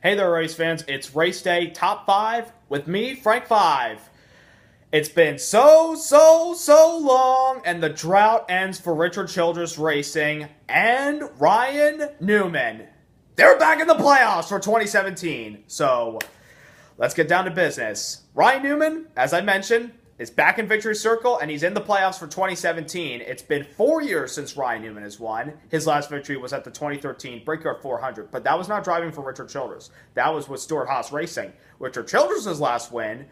Hey there, race fans. It's race day top 5 with me, Frank 5. It's been so long, and the drought ends for Richard Childress Racing and Ryan Newman. They're back in the playoffs for 2017. So let's get down to business. Ryan Newman, as I mentioned, is back in Victory Circle, and he's in the playoffs for 2017. It's been 4 years since Ryan Newman has won. His last victory was at the 2013 Brickyard 400, but that was not driving for Richard Childress. That was with Stewart Haas Racing. Richard Childress' last win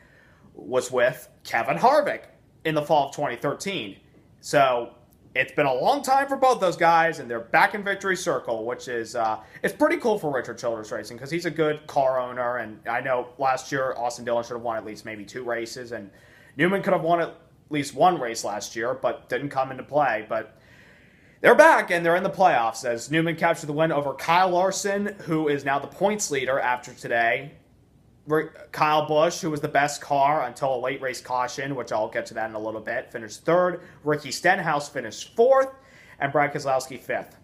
was with Kevin Harvick in the fall of 2013. So it's been a long time for both those guys, and they're back in Victory Circle, which is it's pretty cool for Richard Childress Racing because he's a good car owner. And I know last year Austin Dillon should have won at least maybe 2 races, and Newman could have won at least 1 race last year, but didn't come into play. But they're back, and they're in the playoffs as Newman captured the win over Kyle Larson, who is now the points leader after today. Kyle Busch, who was the best car until a late race caution, which I'll get to that in a little bit, finished 3rd. Ricky Stenhouse finished 4th, and Brad Keselowski 5th.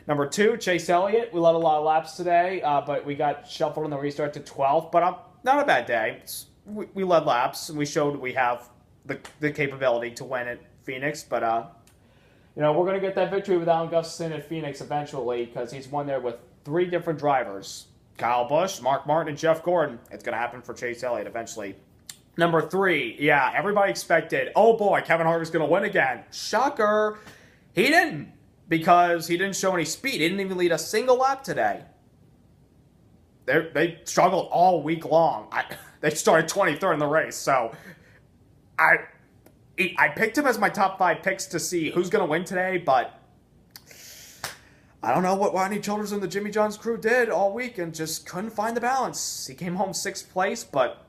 Number 2, Chase Elliott. We led a lot of laps today, but we got shuffled in the restart to 12th. But not a bad day. We led laps, and we showed we have the capability to win at Phoenix. But, we're going to get that victory with Alan Gustafson at Phoenix eventually because he's won there with 3 different drivers. Kyle Busch, Mark Martin, and Jeff Gordon. It's going to happen for Chase Elliott eventually. Number 3, everybody expected, oh boy, Kevin Harvick's going to win again. Shocker. He didn't because he didn't show any speed. He didn't even lead a single lap today. They struggled all week long. They started 23rd in the race, so I picked him as my top 5 picks to see who's going to win today, but I don't know what Rodney Childers and the Jimmy John's crew did all week and just couldn't find the balance. He came home 6th place, but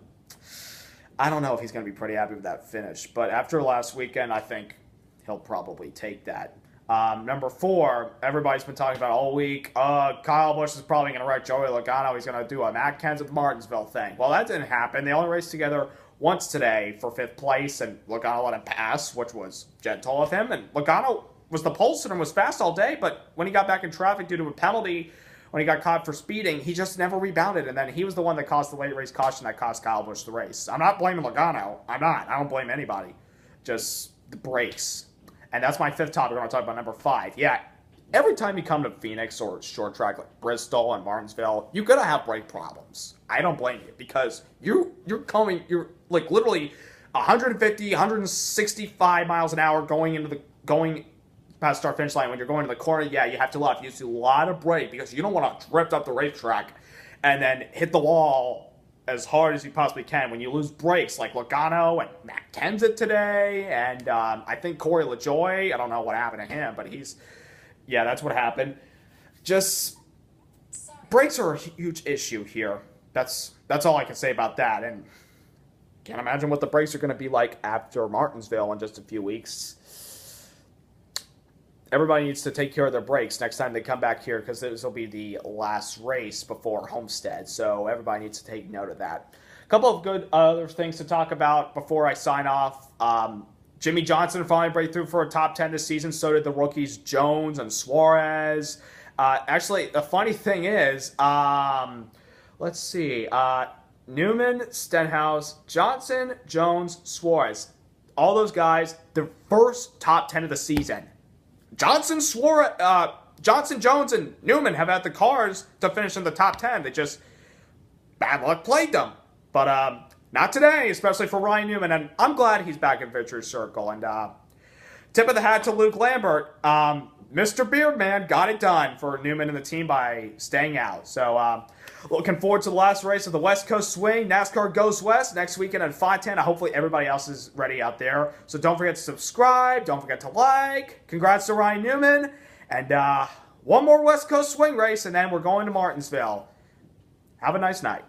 I don't know if he's going to be pretty happy with that finish. But after last weekend, I think he'll probably take that. Number 4, everybody's been talking about all week. Kyle Busch is probably going to wreck Joey Logano. He's going to do a Matt Kenseth at the Martinsville thing. Well, that didn't happen. They only raced together once today for 5th place, and Logano let him pass, which was gentle of him. And Logano was the pole sitter and was fast all day, but when he got back in traffic due to a penalty, when he got caught for speeding, he just never rebounded, and then he was the one that caused the late race caution that cost Kyle Busch the race. I'm not blaming Logano. I'm not. I don't blame anybody. Just the brakes. And that's my 5th topic. We're going to talk about number 5. Yeah, every time you come to Phoenix or short track like Bristol and Martinsville, you're going to have brake problems. I don't blame you because you're like literally 150, 165 miles an hour going past start finish line. When you're going to the corner, you have to use a lot of brake because you don't want to drift up the racetrack and then hit the wall as hard as you possibly can when you lose brakes like Logano and Matt Kenseth today, and I think Corey LaJoie. I don't know what happened to him, but that's what happened. Just brakes are a huge issue here. That's all I can say about that, and can't imagine what the brakes are going to be like after Martinsville in just a few weeks. Everybody needs to take care of their brakes next time they come back here because this will be the last race before Homestead. So everybody needs to take note of that. A couple of good other things to talk about before I sign off. Jimmy Johnson finally break through for a top 10 this season. So did the rookies Jones and Suarez. Actually, the funny thing is, let's see. Newman, Stenhouse, Johnson, Jones, Suarez. All those guys, the first top 10 of the season. Johnson, Jones, and Newman have had the cars to finish in the top 10. They just, bad luck played them. But not today, especially for Ryan Newman. And I'm glad he's back in Victory Circle. And tip of the hat to Luke Lambert. Mr. Beardman got it done for Newman and the team by staying out. So looking forward to the last race of the West Coast Swing. NASCAR Goes West next weekend at 5:10. Hopefully everybody else is ready out there. So don't forget to subscribe. Don't forget to like. Congrats to Ryan Newman. And one more West Coast Swing race, and then we're going to Martinsville. Have a nice night.